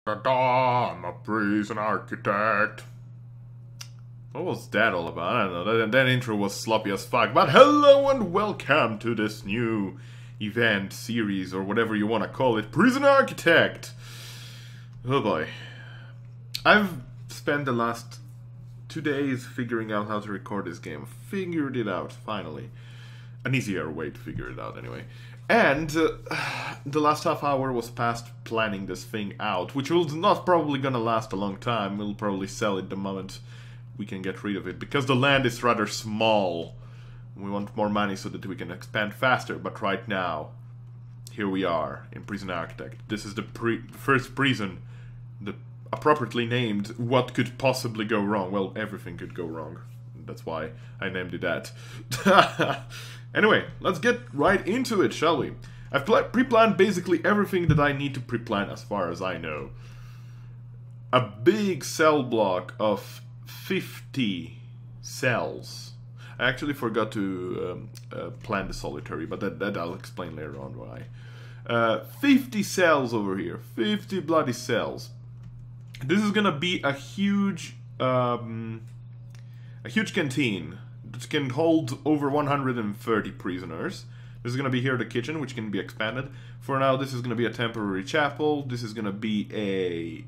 I'm a prison architect. What was that all about? I don't know. That intro was sloppy as fuck. But hello and welcome to this new event, series, or whatever you want to call it. Prison Architect! Oh boy. I've spent the last 2 days figuring out how to record this game. Figured it out, finally. An easier way to figure it out, anyway. And the last half hour was passed planning this thing out, which will not probably gonna last a long time. We'll probably sell it the moment we can get rid of it, because the land is rather small. We want more money so that we can expand faster, but right now, here we are in Prison Architect. This is the first prison, appropriately named What Could Possibly Go Wrong. Well, everything could go wrong. That's why I named it that. Anyway, let's get right into it, shall we? I've pre-planned basically everything that I need to pre-plan as far as I know. A big cell block of 50 cells. I actually forgot to plan the solitary, but that I'll explain later on why. 50 cells over here. 50 bloody cells. This is gonna be a huge canteen that can hold over 130 prisoners. This is going to be here the kitchen, which can be expanded. For now, this is going to be a temporary chapel. This is going to be a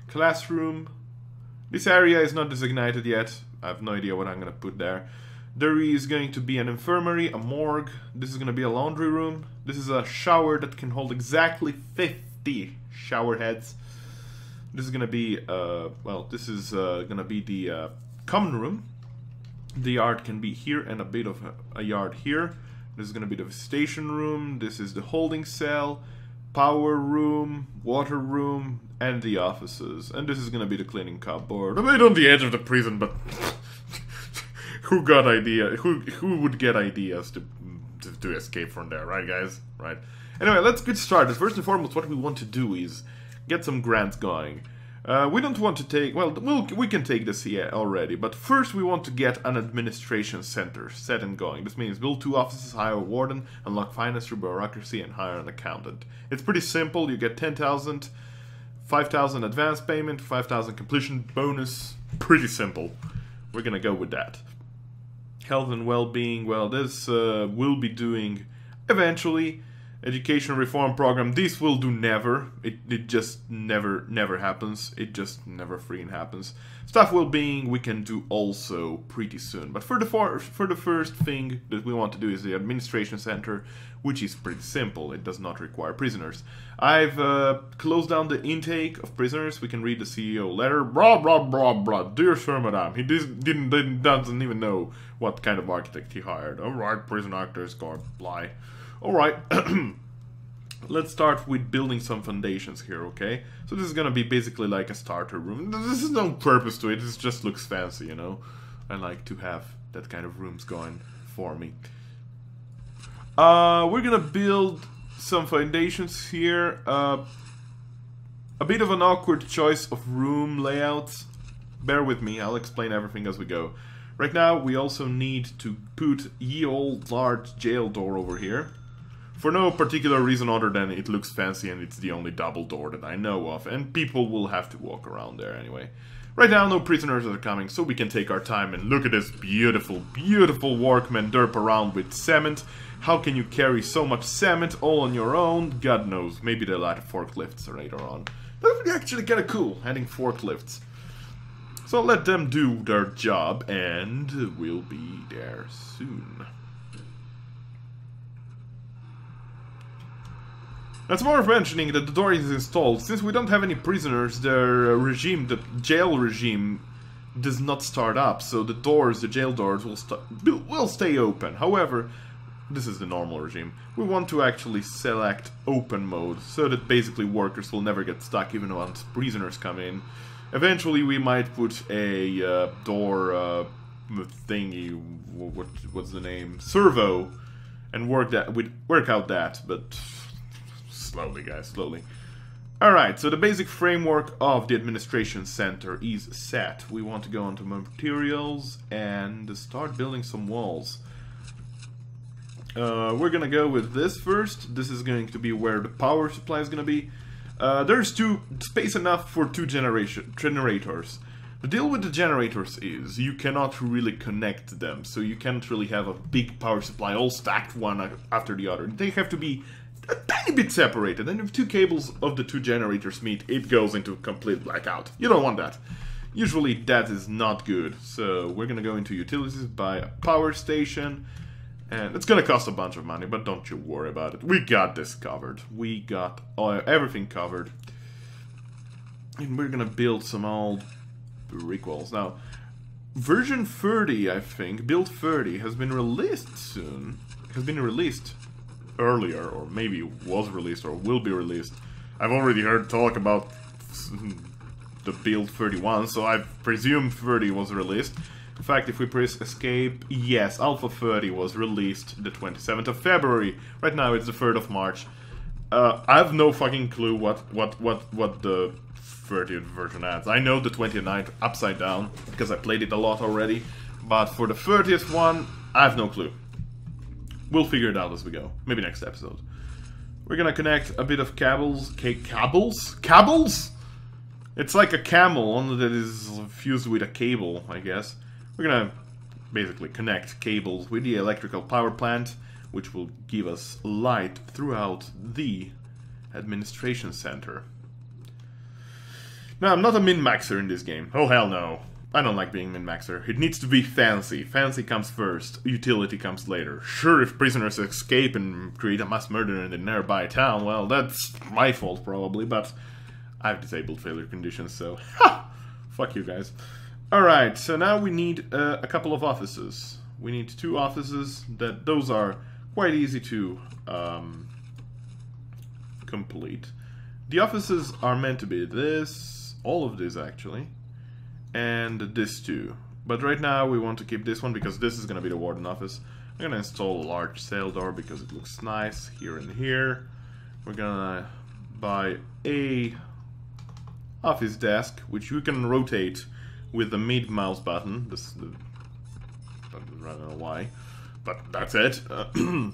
classroom. This area is not designated yet. I have no idea what I'm going to put there. There is going to be an infirmary, a morgue. This is going to be a laundry room. This is a shower that can hold exactly 50 shower heads. This is going to be, this is going to be the common room. The yard can be here and a bit of a yard here. This is going to be the station room. This is the holding cell, power room, water room, and the offices. And this is going to be the cleaning cupboard. A bit on the edge of the prison, but who would get ideas to escape from there, right, guys? Right. Anyway, let's get started. First and foremost, what we want to do is get some grants going. We don't want to take, we can take this here already, but first we want to get an administration center set and going. This means build 2 offices, hire a warden, unlock finance through bureaucracy, and hire an accountant. It's pretty simple. You get 10,000, 5,000 advance payment, 5,000 completion bonus. Pretty simple. We're gonna go with that. Health and well-being, well, this we'll be doing eventually. Education reform program, this will do never. It just never happens. It just never freaking happens. Staff well-being we can do also pretty soon. But for the first thing that we want to do is the administration center, which is pretty simple. It does not require prisoners. I've closed down the intake of prisoners. We can read the CEO letter. Blah blah blah blah. Dear Sir, Madame, he doesn't even know what kind of architect he hired. Alright, prison actors, God, lie. Alright, let's start with building some foundations here, okay? So this is gonna be basically like a starter room. This is no purpose to it, it just looks fancy, you know? I like to have that kind of rooms going for me. We're gonna build some foundations here. A bit of an awkward choice of room layouts. Bear with me, I'll explain everything as we go. Right now, we also need to put ye old large jail door over here. For no particular reason other than it looks fancy and it's the only double door that I know of, and people will have to walk around there anyway. Right now, no prisoners are coming, so we can take our time and look at this beautiful, beautiful workman derp around with cement. How can you carry so much cement all on your own? God knows, maybe they'll add forklifts later on. That would be actually kind of cool, adding forklifts. So let them do their job, and we'll be there soon. It's worth mentioning that the door is installed. Since we don't have any prisoners, the jail regime does not start up, so the jail doors will stay open. However, this is the normal regime. We want to actually select open mode, so that basically workers will never get stuck even once prisoners come in. Eventually we might put a door thingy, what's the name? Servo, and work out that, but slowly, guys, slowly. Alright, so the basic framework of the administration center is set. We want to go onto materials and start building some walls. We're gonna go with this first. This is going to be where the power supply is gonna be. There's space enough for 2 generators. The deal with the generators is you cannot really connect them, so you can't really have a big power supply all stacked one after the other. They have to be a tiny bit separated, and if 2 cables of the 2 generators meet, it goes into complete blackout. You don't want that. Usually that is not good, so we're gonna go into utilities, buy a power station, and it's gonna cost a bunch of money, but don't you worry about it. We got this covered. We got everything covered. And we're gonna build some old brick walls. Now, version 30, I think, build 30, has been released soon. Has been released earlier, or maybe was released or will be released. I've already heard talk about the build 31, so I presume 30 was released. In fact, if we press escape, yes, Alpha 30 was released the 27th of February. Right now it's the 3rd of March. I have no fucking clue what the 30th version adds. I know the 29th upside down, because I played it a lot already. But for the 30th one, I have no clue. We'll figure it out as we go. Maybe next episode. We're gonna connect a bit of cables. Cables? Cables? It's like a camel, only that is fused with a cable, I guess. We're gonna basically connect cables with the electrical power plant, which will give us light throughout the administration center. Now, I'm not a min-maxer in this game. Oh, hell no. I don't like being min-maxer. It needs to be fancy. Fancy comes first. Utility comes later. Sure, if prisoners escape and create a mass murder in the nearby town, well, that's my fault probably, but I've disabled failure conditions, so ha! Fuck you guys. Alright, so now we need a couple of offices. We need 2 offices. Those are quite easy to complete. The offices are meant to be this, all of this actually, and this too. But right now we want to keep this one because this is going to be the warden office. I'm going to install a large sail door because it looks nice here and here. We're going to buy a office desk, which you can rotate with the mid mouse button. I don't know why, but that's it. You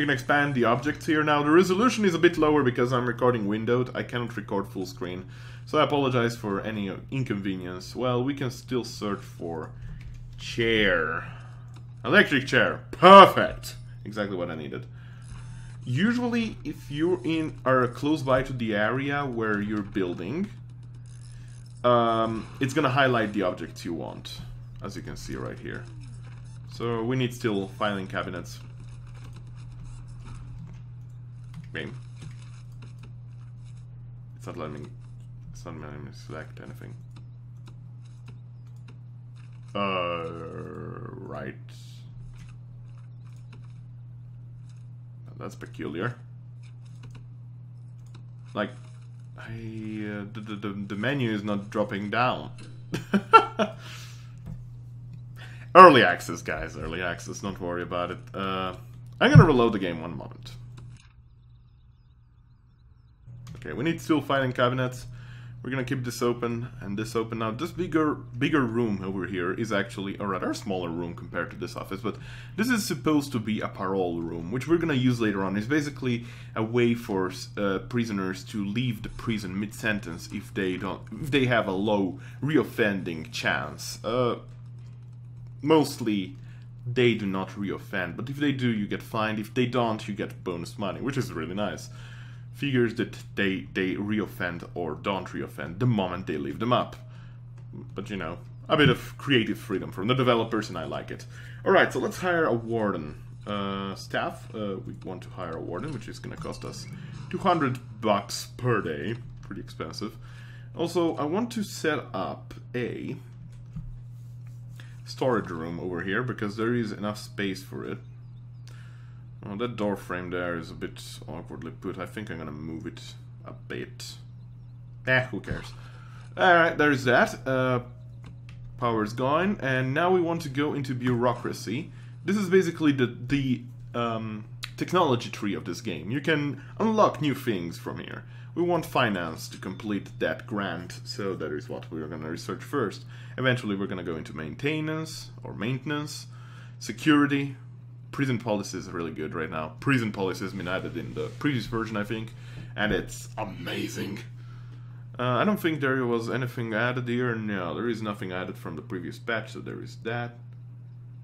can expand the objects here. Now the resolution is a bit lower because I'm recording windowed. I cannot record full screen, so I apologize for any inconvenience. Well, we can still search for chair. Electric chair. Perfect. Exactly what I needed. Usually, if you are close by to the area where you're building, it's gonna highlight the objects you want, as you can see right here. So we need still filing cabinets. Okay. It's not letting me select anything. Right. That's peculiar. Like, the menu is not dropping down. Early access, guys. Early access. Don't worry about it. I'm gonna reload the game one moment. Okay, we need still filing cabinets. We're gonna keep this open and this open. Now, this bigger room over here is actually a rather smaller room compared to this office, but this is supposed to be a parole room, which we're gonna use later on. It's basically a way for prisoners to leave the prison mid-sentence if they have a low reoffending chance. Mostly, they do not reoffend, but if they do, you get fined. If they don't, you get bonus money, which is really nice. Figures that they reoffend or don't reoffend the moment they leave them up. But you know, a bit of creative freedom from the developers, and I like it. Alright, so let's hire a warden. Staff, we want to hire a warden, which is gonna cost us $200 per day. Pretty expensive. Also, I want to set up a storage room over here, because there is enough space for it. Oh, that door frame there is a bit awkwardly put. I think I'm gonna move it a bit. Who cares? Alright, there's that. Power's gone, and now we want to go into bureaucracy. This is basically the technology tree of this game. You can unlock new things from here. We want finance to complete that grant, so that is what we're gonna research first. Eventually we're gonna go into maintenance, security. Prison policy is really good right now. Prison policy has been added in the previous version, I think. and it's amazing. I don't think there was anything added here. No, there is nothing added from the previous patch, so there is that.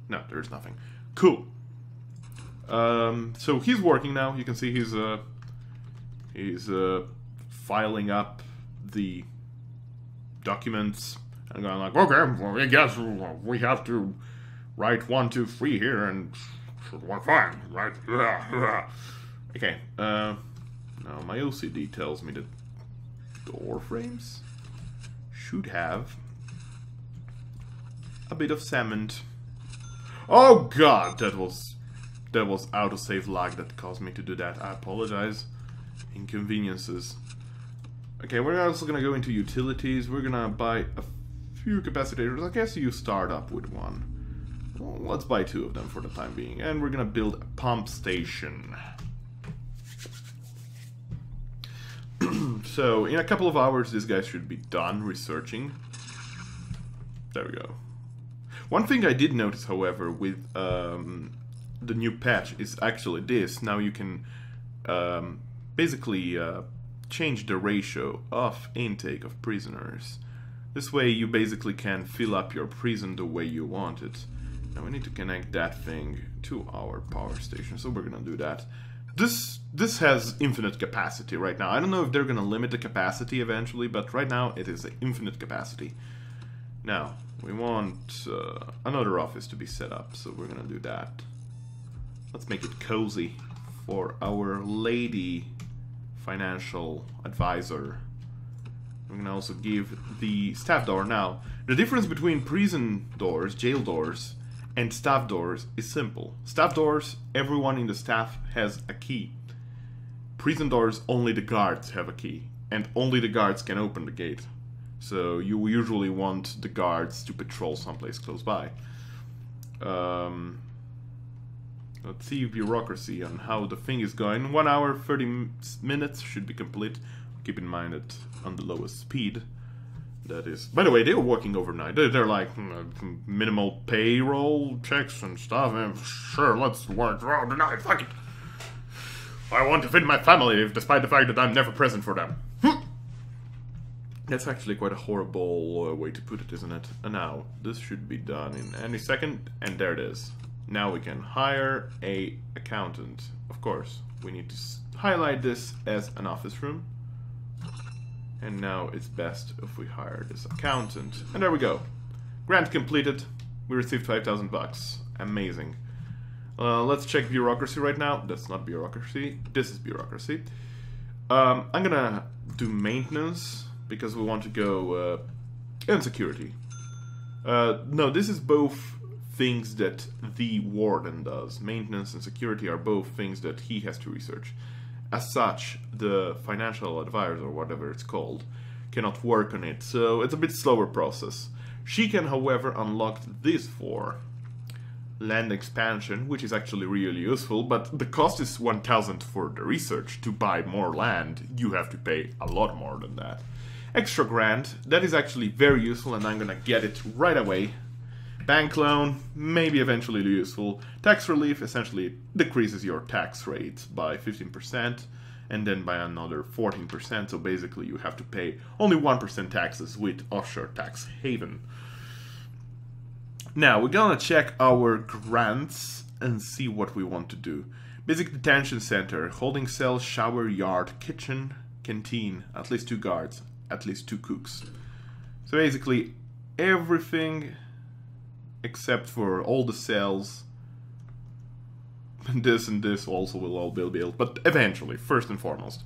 No, there is nothing. Cool. So he's working now. You can see he's filing up the documents and going like, okay, well, I guess we have to write 1, 2, 3 here, and should work fine, right? Okay. Now my OCD tells me that door frames should have a bit of cement. Oh god, that was autosave lag that caused me to do that. I apologize. Inconveniences. Okay, we're also gonna go into utilities. We're gonna buy a few capacitors. I guess you start up with one. Well, let's buy 2 of them for the time being. And we're gonna build a pump station. So, in a couple of hours, this guy should be done researching. There we go. One thing I did notice, however, with the new patch is actually this. Now you can basically change the ratio of intake of prisoners. This way you basically can fill up your prison the way you want it. Now we need to connect that thing to our power station, so we're gonna do that. This has infinite capacity right now. I don't know if they're gonna limit the capacity eventually, but right now it is an infinite capacity. Now, we want another office to be set up, so we're gonna do that. Let's make it cozy for our lady financial advisor. We're gonna also give the staff door. Now, the difference between prison doors, jail doors, and staff doors is simple. Staff doors, everyone in the staff has a key. Prison doors, only the guards have a key, and only the guards can open the gate. So you usually want the guards to patrol someplace close by. Let's see bureaucracy on how the thing is going. 1 hour, 30 minutes should be complete. Keep in mind it on the lowest speed. That is. By the way, they're working overnight. They're like minimal payroll checks and stuff. And sure, let's work throughout the night. Fuck it. I want to feed my family, despite the fact that I'm never present for them. That's actually quite a horrible way to put it, isn't it? And now, this should be done in any second, and there it is. Now we can hire a accountant. Of course, we need to highlight this as an office room. And now it's best if we hire this accountant. And there we go. Grant completed. We received 5,000 bucks. Amazing. Let's check bureaucracy right now. That's not bureaucracy. This is bureaucracy. I'm gonna do maintenance because we want to go and security. No, this is both things that the warden does. Maintenance and security are both things that he has to research. As such, the financial advisor, or whatever it's called, cannot work on it, so it's a bit slower process. She can, however, unlock this for land expansion, which is actually really useful, but the cost is 1,000 for the research. To buy more land, you have to pay a lot more than that. Extra grant, that is actually very useful, and I'm gonna get it right away. Bank loan, maybe eventually useful. Tax relief essentially decreases your tax rate by 15% and then by another 14%. So basically you have to pay only 1% taxes with offshore tax haven. Now we're gonna check our grants and see what we want to do. Basic detention center, holding cell, shower, yard, kitchen, canteen, at least 2 guards, at least 2 cooks. So basically everything except for all the cells. This and this also will all be built, but eventually, first and foremost.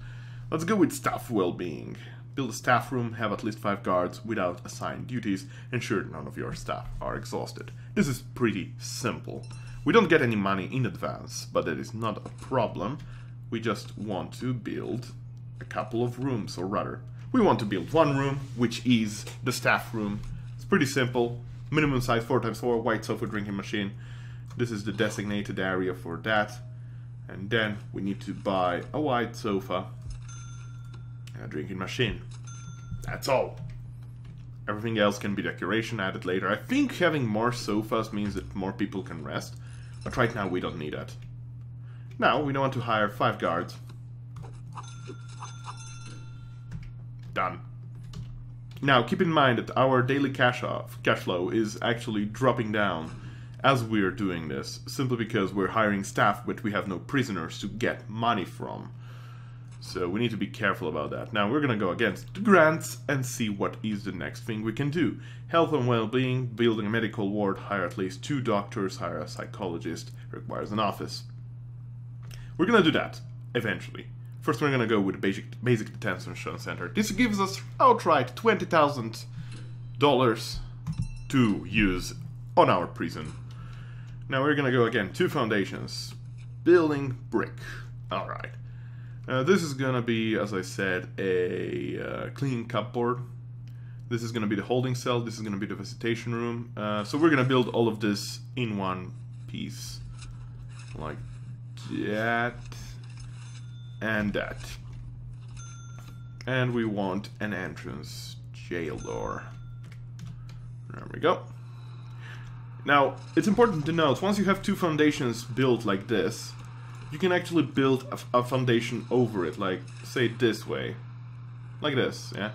Let's go with staff well-being. Build a staff room, have at least 5 guards without assigned duties, ensure none of your staff are exhausted. This is pretty simple. We don't get any money in advance, but that is not a problem. We just want to build a couple of rooms, or rather, we want to build 1 room, which is the staff room. It's pretty simple. Minimum size 4x4, white sofa drinking machine. This is the designated area for that. And then we need to buy a white sofa and a drinking machine. That's all. Everything else can be decoration added later. I think having more sofas means that more people can rest. But right now we don't need that. Now we want to hire 5 guards. Done. Now, keep in mind that our daily cash flow is actually dropping down as we're doing this, simply because we're hiring staff, but we have no prisoners to get money from. So we need to be careful about that. Now we're gonna go against the grants and see what is the next thing we can do. Health and well-being, building a medical ward, hire at least 2 doctors, hire a psychologist, requires an office. We're gonna do that, eventually. First we're gonna go with the basic detention center. This gives us outright $20,000 to use on our prison. Now we're gonna go again, 2 foundations. Building brick. Alright. This is gonna be, as I said, a clean cupboard. This is gonna be the holding cell, this is gonna be the visitation room. So we're gonna build all of this in one piece. Like that. And that. And we want an entrance jail door. There we go. Now, it's important to note, once you have 2 foundations built like this, you can actually build a foundation over it, like, say, this way. Like this, yeah?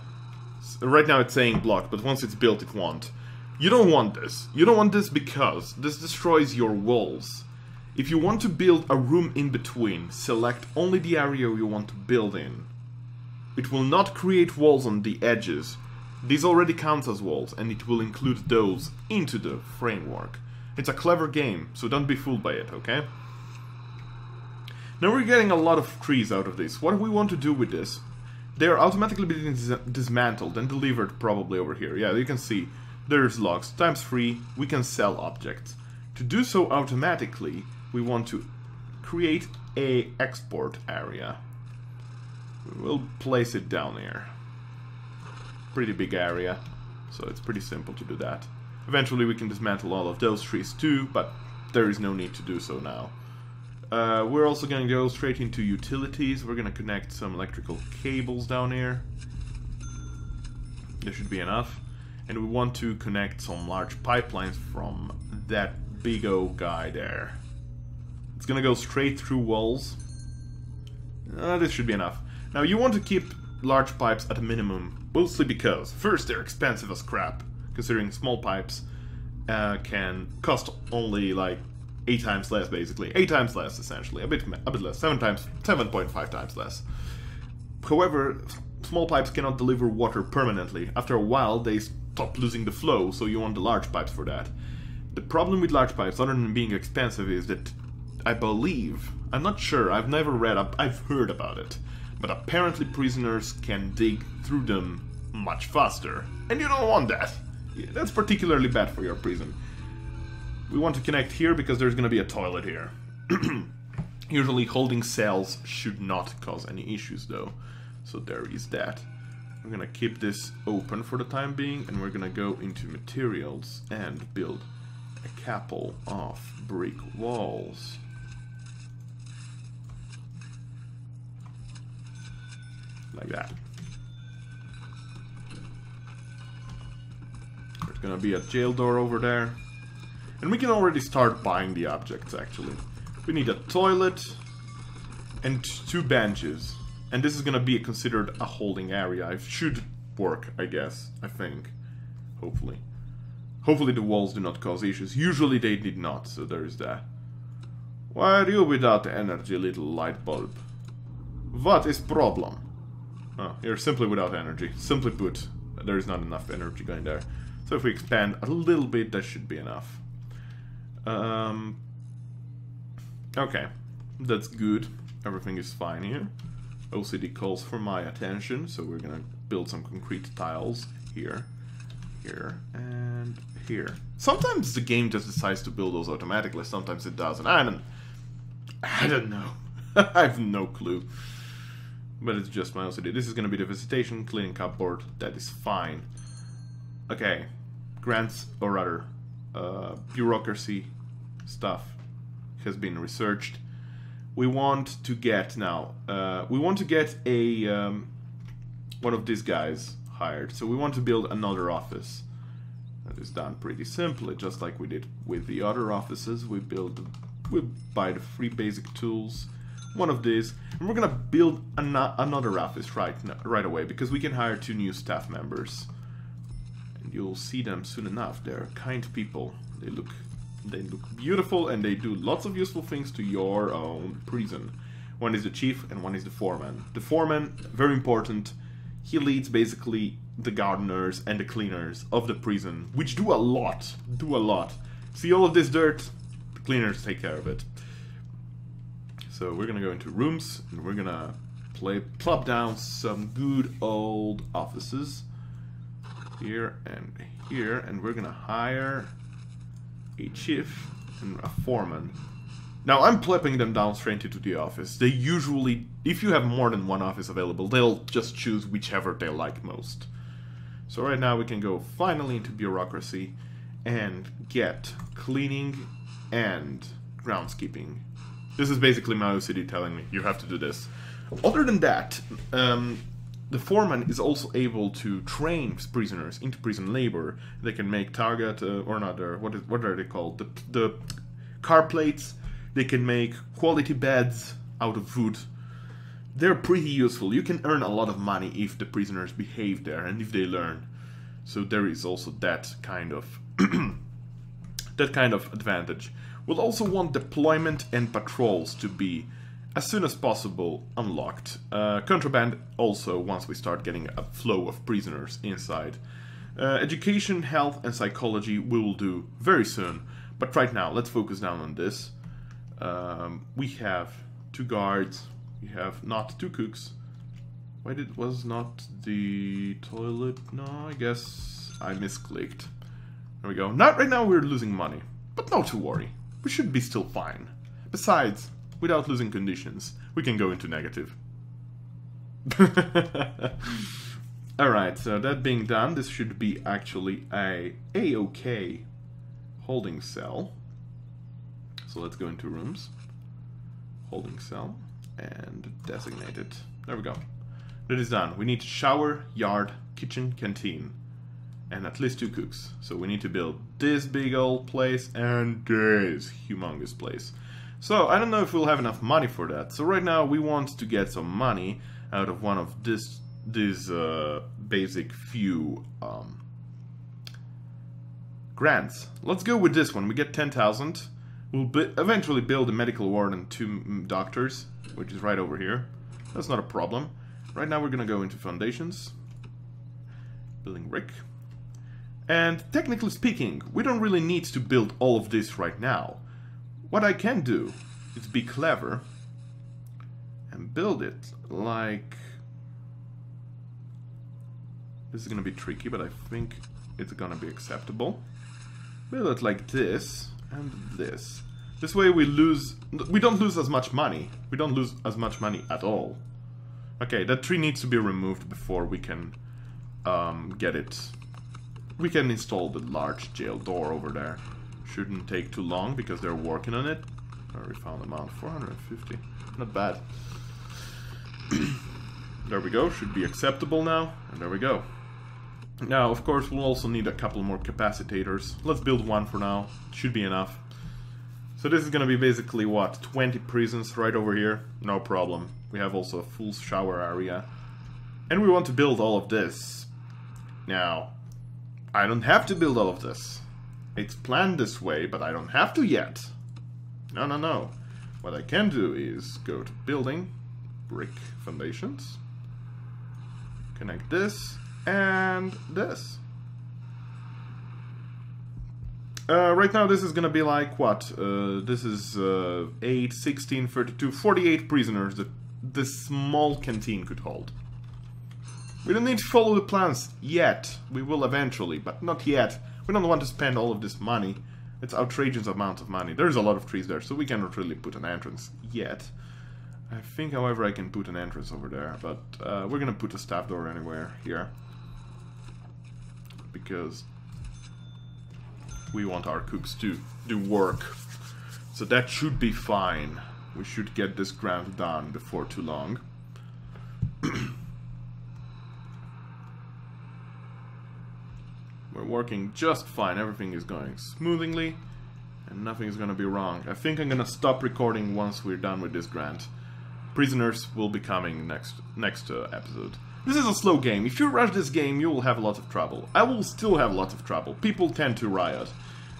Right now it's saying block, but once it's built, it won't. You don't want this. You don't want this because this destroys your walls. If you want to build a room in between, select only the area you want to build in. It will not create walls on the edges. These already count as walls, and it will include those into the framework. It's a clever game, so don't be fooled by it, okay? Now we're getting a lot of trees out of this. What we want to do with this, they are automatically being dismantled and delivered probably over here. Yeah, you can see there's logs. Times 3, we can sell objects. To do so automatically, we want to create a export area. We'll place it down here. Pretty big area, so it's pretty simple to do that. Eventually we can dismantle all of those trees too, but there is no need to do so now. We're also going to go straight into utilities. We're going to connect some electrical cables down here. There should be enough. And we want to connect some large pipelines from that big old guy there. It's going to go straight through walls. This should be enough. Now you want to keep large pipes at a minimum, mostly because, first, they're expensive as crap, considering small pipes can cost only like 8 times less, basically. 8 times less, essentially. A bit less. 7.5 times less. However, small pipes cannot deliver water permanently. After a while, they stop losing the flow, so you want the large pipes for that. The problem with large pipes, other than being expensive, is that I believe, I'm not sure, I've never read, I've heard about it, but apparently prisoners can dig through them much faster. And you don't want that. That's particularly bad for your prison. We want to connect here because there's going to be a toilet here. Usually holding cells should not cause any issues though. So there is that. We're going to keep this open for the time being, and we're going to go into materials and build a couple of brick walls. Like that. There's going to be a jail door over there. And we can already start buying the objects, actually. We need a toilet and 2 benches. And this is gonna be considered a holding area. It should work, I guess. I think. Hopefully. Hopefully the walls do not cause issues. Usually they did not, so there is that. Why are you without energy, little light bulb? What is problem? Oh, you're simply without energy. Simply put, there is not enough energy going there. So if we expand a little bit, that should be enough. Okay, that's good. Everything is fine here. OCD calls for my attention, so we're gonna build some concrete tiles here, here, and here. Sometimes the game just decides to build those automatically, sometimes it doesn't. I don't know. I have no clue. But it's just my OCD. This is gonna be the visitation, cleaning cupboard. That is fine. Okay, grants, or rather, bureaucracy stuff has been researched. We want to get now. We want to get a one of these guys hired. So we want to build another office. That is done pretty simply, just like we did with the other offices. We buy the 3 basic tools. one of these, and we're gonna build another office right away, because we can hire 2 new staff members. And you'll see them soon enough. They're kind people. They look beautiful, and they do lots of useful things to your own prison. One is the chief, and one is the foreman. The foreman, very important. He leads basically the gardeners and the cleaners of the prison, which do a lot. See all of this dirt? The cleaners take care of it. So we're gonna go into rooms, and we're gonna plop down some good old offices. Here, and we're gonna hire a chief and a foreman. Now, I'm plopping them down straight into the office. They usually, if you have more than one office available, they'll just choose whichever they like most. So right now we can go finally into bureaucracy and get cleaning and groundskeeping. This is basically my OCD telling me, you have to do this. Other than that, the foreman is also able to train prisoners into prison labor. They can make target, or not, what are they called? The car plates. They can make quality beds out of wood. They're pretty useful. You can earn a lot of money if the prisoners behave there and if they learn. So there is also that kind of advantage. We'll also want deployment and patrols to be, as soon as possible, unlocked. Contraband also, once we start getting a flow of prisoners inside. Education, health, and psychology we will do very soon. But right now, let's focus down on this. We have 2 guards. We have not 2 cooks. Why was not the toilet? No, I guess I misclicked. There we go. Not right now, we're losing money. But not to worry. We should be still fine. Besides, without losing conditions, we can go into negative. Alright, so that being done, this should be actually a A-OK holding cell. So let's go into rooms, holding cell, and designate it. There we go. That is done. We need shower, yard, kitchen, canteen, and at least 2 cooks. So we need to build this big old place and this humongous place. So I don't know if we'll have enough money for that. So right now we want to get some money out of one of these basic few grants. Let's go with this one. We get 10,000. We'll eventually build a medical ward and 2 doctors, which is right over here. That's not a problem. Right now we're gonna go into foundations. Building brick. And technically speaking, we don't really need to build all of this right now. What I can do is be clever and build it like... This is gonna be tricky, but I think it's gonna be acceptable. Build it like this. And this. This way we don't lose as much money. We don't lose as much money at all. Okay, that tree needs to be removed before we can get it. We can install the large jail door over there. Shouldn't take too long because they're working on it. I already found amount, 450. Not bad. There we go, should be acceptable now. And there we go. Now, of course, we'll also need a couple more capacitors. Let's build 1 for now. Should be enough. So this is gonna be basically, what, 20 prisons right over here? No problem. We have also a full shower area. And we want to build all of this. Now, I don't have to build all of this. It's planned this way, but I don't have to yet. No. What I can do is go to building, brick foundations, connect this, and this. Right now this is gonna be like, what? This is 8, 16, 32, 48 prisoners that this small canteen could hold. We don't need to follow the plans yet. We will eventually, but not yet. We don't want to spend all of this money. It's outrageous amount of money. There's a lot of trees there, so we cannot really put an entrance yet. I think, however, I can put an entrance over there, but we're gonna put a staff door anywhere here. Because we want our cooks to do work. So that should be fine. We should get this grant done before too long. We're working just fine. Everything is going smoothly. And nothing is gonna be wrong. I think I'm gonna stop recording once we're done with this grant. Prisoners will be coming next episode. This is a slow game. If you rush this game, you will have a lot of trouble. I will still have lots of trouble. People tend to riot.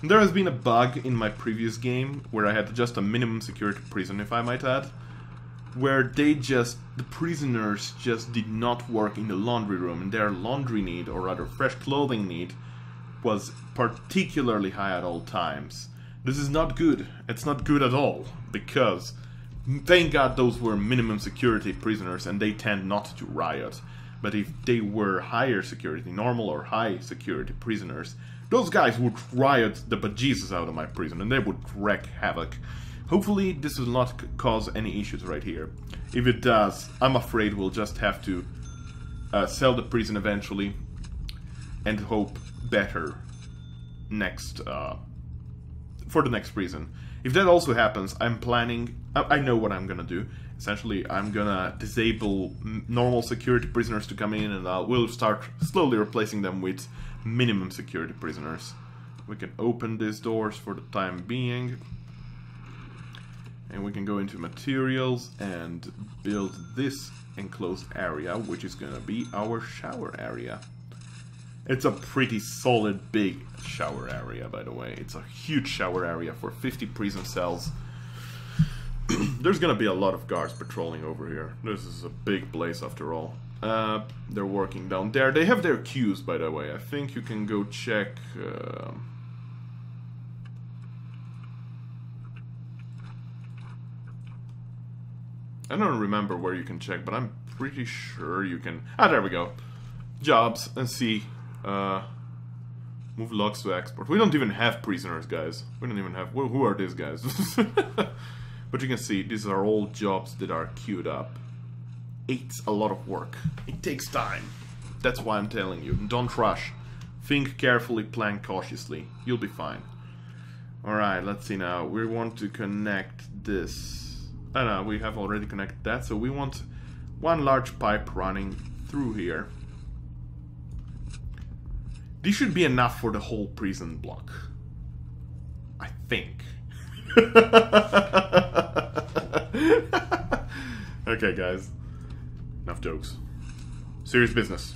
There has been a bug in my previous game, where I had just a minimum security prison, if I might add, where the prisoners just did not work in the laundry room, and their laundry need, or rather fresh clothing need, was particularly high at all times. This is not good. It's not good at all, because thank God those were minimum security prisoners and they tend not to riot. But if they were higher security, normal or high security prisoners, those guys would riot the bejesus out of my prison and they would wreak havoc. Hopefully this will not cause any issues right here. If it does, I'm afraid we'll just have to sell the prison eventually and hope better for the next prison. If that also happens, I'm planning, I know what I'm gonna do. Essentially, I'm gonna disable normal security prisoners to come in, and we'll start slowly replacing them with minimum security prisoners. We can open these doors for the time being. And we can go into materials and build this enclosed area, which is gonna be our shower area. It's a pretty solid big shower area, by the way. It's a huge shower area for 50 prison cells. There's gonna be a lot of guards patrolling over here. This is a big place after all. They're working down there. They have their queues, by the way. I think you can go check... I don't remember where you can check, but I'm pretty sure you can... Ah, there we go. Jobs, and see... move logs to export. We don't even have prisoners, guys. We don't even have... Who are these guys? But you can see, these are all jobs that are queued up. It's a lot of work. It takes time. That's why I'm telling you. Don't rush. Think carefully, plan cautiously. You'll be fine. Alright, let's see now. We want to connect this. Oh no, we have already connected that. So we want one large pipe running through here. This should be enough for the whole prison block. I think. Okay, guys. Enough jokes. Serious business.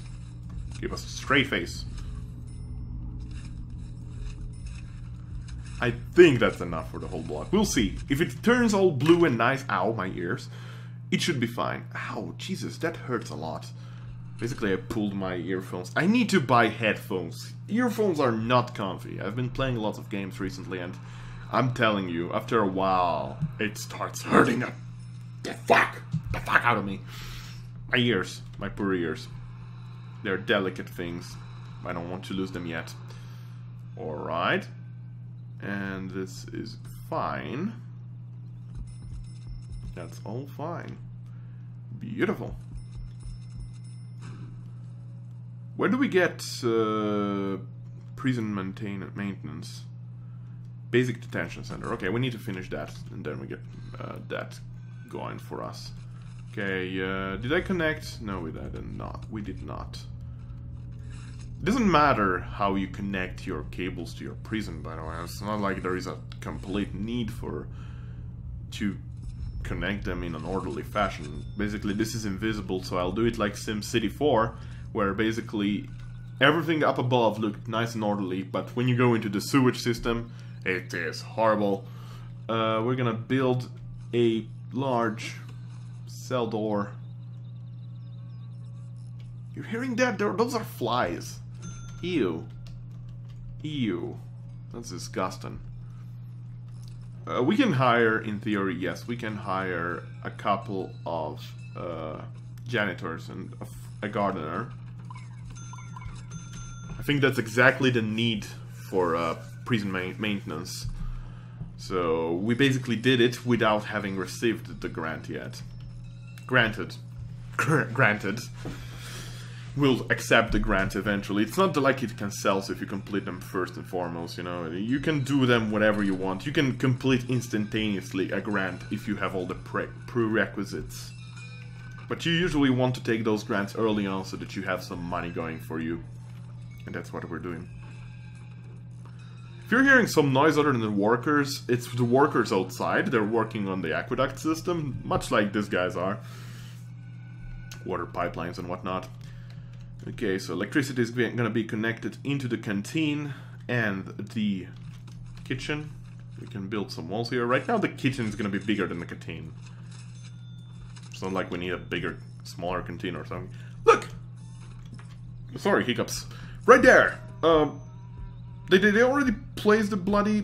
Give us a straight face. I think that's enough for the whole block. We'll see. If it turns all blue and nice... Ow, my ears. It should be fine. Ow, Jesus, that hurts a lot. Basically, I pulled my earphones. I need to buy headphones. Earphones are not comfy. I've been playing lots of games recently, and I'm telling you, after a while, it starts hurting the fuck out of me. My ears, my poor ears. They're delicate things. I don't want to lose them yet. Alright. And this is fine. That's all fine. Beautiful. Where do we get prison maintenance? Basic detention center. Okay, we need to finish that, and then we get that going for us. Okay, did I connect? No, we did not. We did not. It doesn't matter how you connect your cables to your prison, by the way. It's not like there is a complete need to connect them in an orderly fashion. Basically, this is invisible, so I'll do it like SimCity 4, where basically everything up above looked nice and orderly, but when you go into the sewage system, it is horrible. We're gonna build a large cell door. You're hearing that? Those are flies. Ew. Ew. That's disgusting. We can hire, in theory, yes, we can hire a couple of janitors and a gardener. I think that's exactly the need for prison maintenance. So we basically did it without having received the grant yet. Granted. Granted. We'll accept the grant eventually. It's not like it can sell if you complete them first and foremost, you know. You can do them whatever you want. You can complete instantaneously a grant if you have all the prerequisites. But you usually want to take those grants early on so that you have some money going for you. And that's what we're doing. If you're hearing some noise other than the workers, it's the workers outside. They're working on the aqueduct system, much like these guys are. Water pipelines and whatnot. Okay, so electricity is going to be connected into the canteen and the kitchen. We can build some walls here. Right now the kitchen is going to be bigger than the canteen. It's not like we need a bigger, smaller canteen or something. Look! Sorry, hiccups. Right there! They already placed the bloody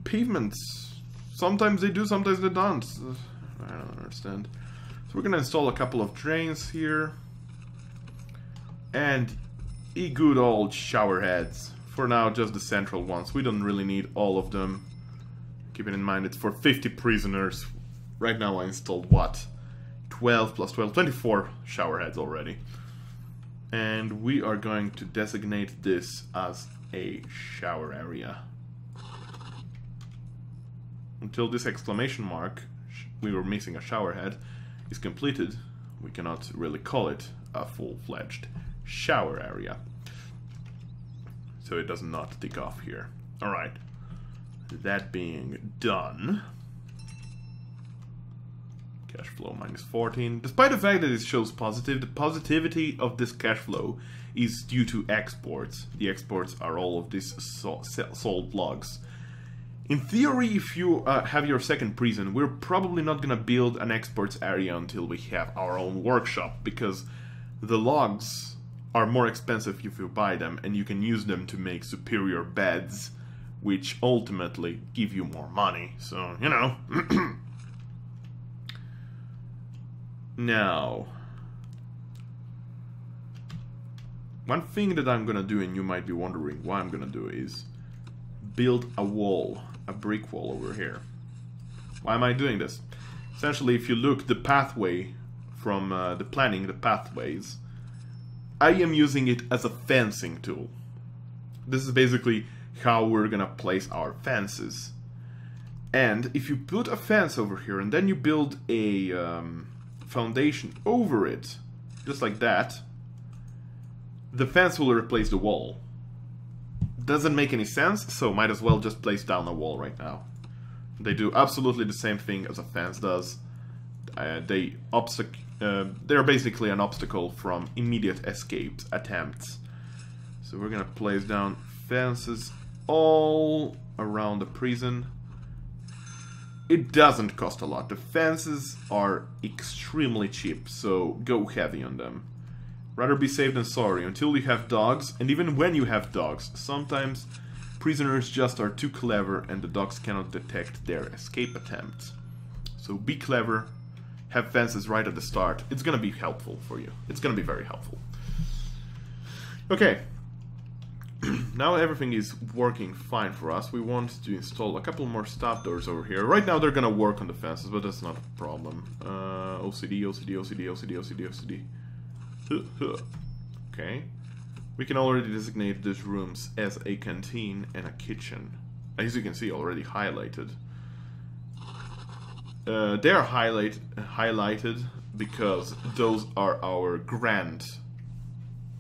pavements. Sometimes they do, sometimes they don't. I don't understand. So we're gonna install a couple of drains here. And good old shower heads. For now, just the central ones. We don't really need all of them. Keeping in mind it's for 50 prisoners. Right now I installed what? 12 plus 12, 24 shower heads already. And we are going to designate this as a shower area. Until this exclamation mark, we were missing a shower head, is completed, we cannot really call it a full-fledged shower area. So it does not tick off here. Alright. That being done. Cash flow minus 14. Despite the fact that it shows positive, the positivity of this cash flow is due to exports. The exports are all of these sold logs. In theory, if you have your second prison, we're probably not gonna build an exports area until we have our own workshop, because the logs are more expensive if you buy them, and you can use them to make superior beds, which ultimately give you more money. So, you know. Now, one thing that I'm gonna do, and you might be wondering why I'm gonna do, is build a wall, a brick wall over here. Why am I doing this? Essentially, if you look the pathway from the planning, the pathways, I am using it as a fencing tool. This is basically how we're gonna place our fences. And if you put a fence over here and then you build a foundation over it, just like that, the fence will replace the wall. Doesn't make any sense, so might as well just place down a wall right now. They do absolutely the same thing as a fence does. They're basically an obstacle from immediate escape attempts. So we're gonna place down fences all around the prison. It doesn't cost a lot. The fences are extremely cheap, so go heavy on them. Rather be safe than sorry until you have dogs, and even when you have dogs, sometimes prisoners just are too clever and the dogs cannot detect their escape attempts. So be clever, have fences right at the start. It's gonna be helpful for you. It's gonna be very helpful. Okay. Now everything is working fine for us. We want to install a couple more stop doors over here. Right now they're gonna work on the fences, but that's not a problem. OCD, OCD, OCD, OCD, OCD, OCD. Okay. We can already designate these rooms as a canteen and a kitchen. As you can see, already highlighted. They are highlighted because those are our grant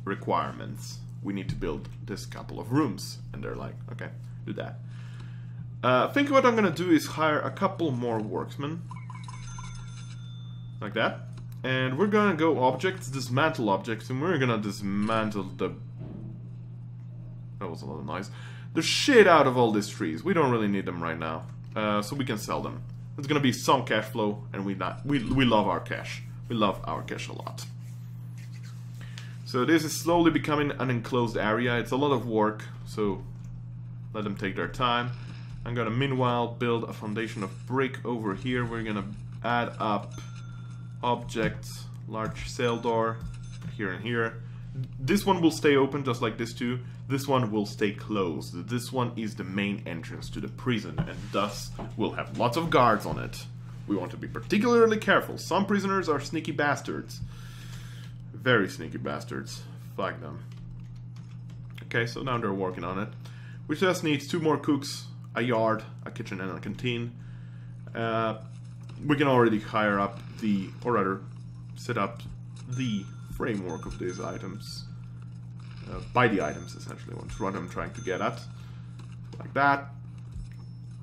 requirements. We need to build this couple of rooms, and they're like, okay, do that. I think what I'm gonna do is hire a couple more workmen, like that, and we're gonna go objects, dismantle objects, and we're gonna dismantle the... That was a lot of noise. The shit out of all these trees. We don't really need them right now, so we can sell them. It's gonna be some cash flow, and we love our cash. We love our cash a lot. So this is slowly becoming an enclosed area. It's a lot of work, so let them take their time. I'm gonna meanwhile build a foundation of brick over here. We're gonna add up objects, large cell door, here and here. This one will stay open just like this too. This one will stay closed. This one is the main entrance to the prison, and thus will have lots of guards on it. We want to be particularly careful. Some prisoners are sneaky bastards. Very sneaky bastards. Fuck them. Okay, so now they're working on it. We just need 2 more cooks, a yard, a kitchen, and a canteen. We can already hire up the, or rather, set up the framework of these items. Buy the items, essentially, what I'm trying to get at. like that.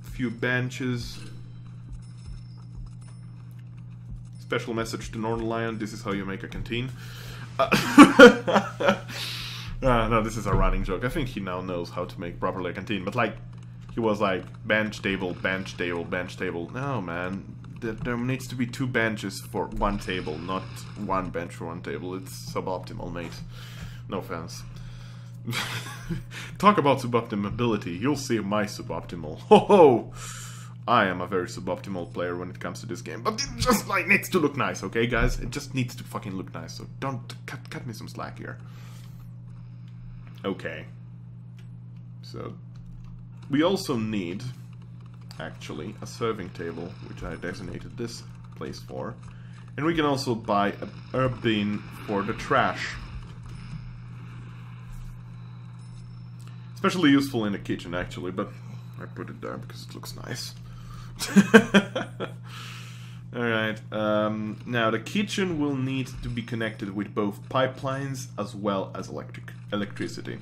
A few benches. Special message to Northern Lion, this is how you make a canteen. No, this is a running joke. I think he now knows how to make properly a canteen, but like, he was like, bench, table, bench, table, bench, table. No, man, there needs to be 2 benches for 1 table, not 1 bench for 1 table. It's suboptimal, mate. No offense. Talk about suboptimability, you'll see my suboptimal. Ho ho! I am a very suboptimal player when it comes to this game, but it just like needs to look nice, okay guys? It just needs to fucking look nice, so don't cut me some slack here. Okay. So, we also need, actually, a serving table, which I designated this place for. And we can also buy a herb bin for the trash. Especially useful in the kitchen, actually, but I put it there because it looks nice. Alright, now the kitchen will need to be connected with both pipelines as well as electricity.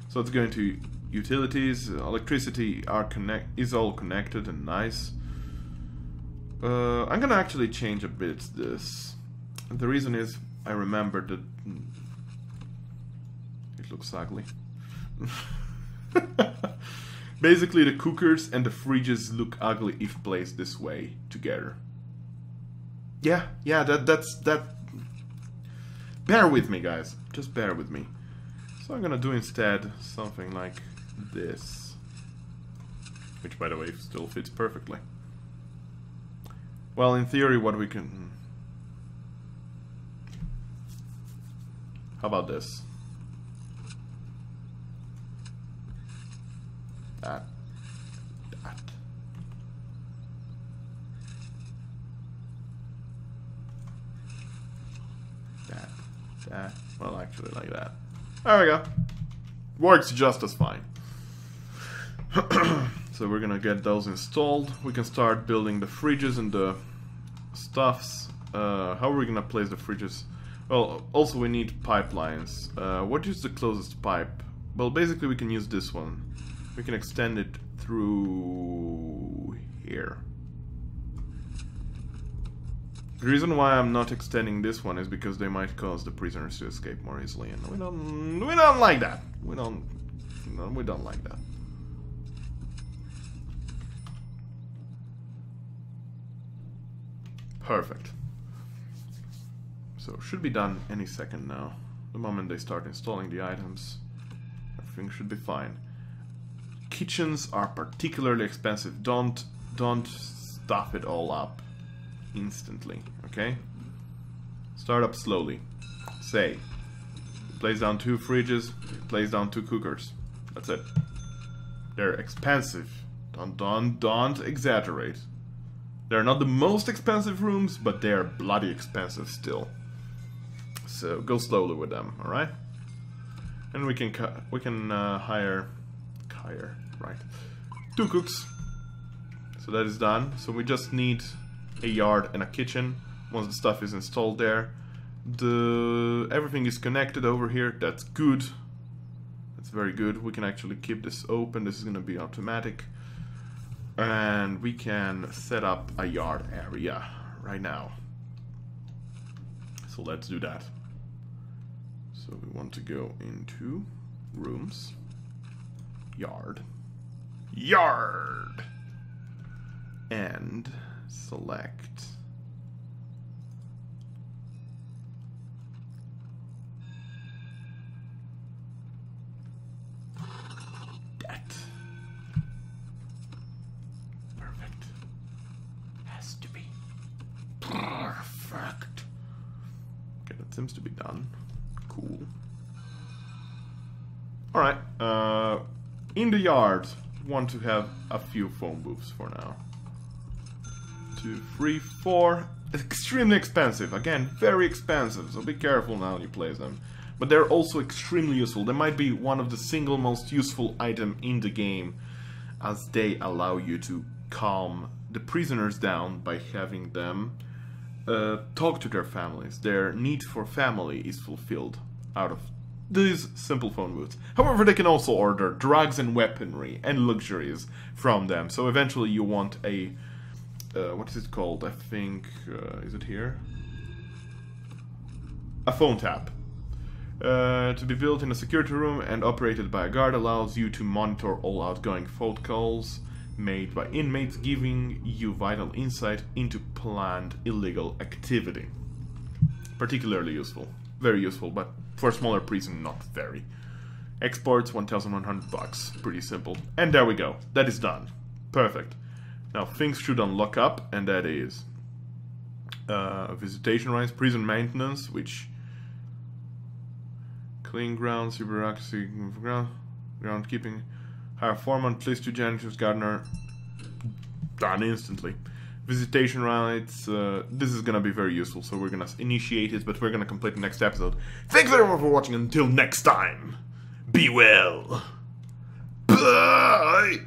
So it's going to utilities, electricity is all connected and nice. I'm gonna actually change a bit this. The reason is I remember that it looks ugly. Basically, the cookers and the fridges look ugly if placed this way together. Yeah, that's. Bear with me, guys. Just bear with me. So I'm gonna do instead something like this. Which, by the way, still fits perfectly. Well, in theory, what we can... How about this? That. Well, actually, like that. There we go. Works just as fine. So we're gonna get those installed. We can start building the fridges and the stuffs. How are we gonna place the fridges? Well, also we need pipelines. What is the closest pipe? Well, basically we can use this one. We can extend it through here. The reason why I'm not extending this one is because they might cause the prisoners to escape more easily, and we don't like that. We don't like that. Perfect. So should be done any second now. The moment they start installing the items, everything should be fine. Kitchens are particularly expensive. Don't stuff it all up instantly, okay? Start up slowly. Say, place down 2 fridges, place down 2 cookers. That's it. They're expensive. Don't exaggerate. They're not the most expensive rooms, but they're bloody expensive still. So go slowly with them, all right? And we can hire right 2 cooks. So that is done. So we just need a yard and a kitchen. Once the stuff is installed there, everything is connected over here. That's good. That's very good. We can actually keep this open. This is gonna be automatic. And we can set up a yard area right now. So let's do that. So we want to go into rooms, yard, and select that. Perfect. Has to be perfect. Okay, that seems to be done. Cool. Alright, in the yard, want to have a few phone booths for now. 2, 3, 4. Extremely expensive. Again, very expensive, so be careful now when you place them. But they're also extremely useful. They might be one of the single most useful item in the game, as they allow you to calm the prisoners down by having them talk to their families. Their need for family is fulfilled out of these simple phone booths. However, they can also order drugs and weaponry and luxuries from them. So eventually you want a... what is it called? I think... is it here? A phone tap. To be built in a security room and operated by a guard allows you to monitor all outgoing phone calls made by inmates, giving you vital insight into planned illegal activity. Particularly useful. Very useful, but for a smaller prison, not very. Exports, 1,100 bucks. Pretty simple. And there we go. That is done. Perfect. Now, things should unlock up, and that is... visitation rights, prison maintenance, which... Clean grounds, bureaucracy, groundkeeping... Hire foreman, police to janitors, gardener. Done instantly. Visitation rights. This is gonna be very useful, so we're gonna initiate it, but we're gonna complete the next episode. Thanks everyone for watching. Until next time, be well. Bye.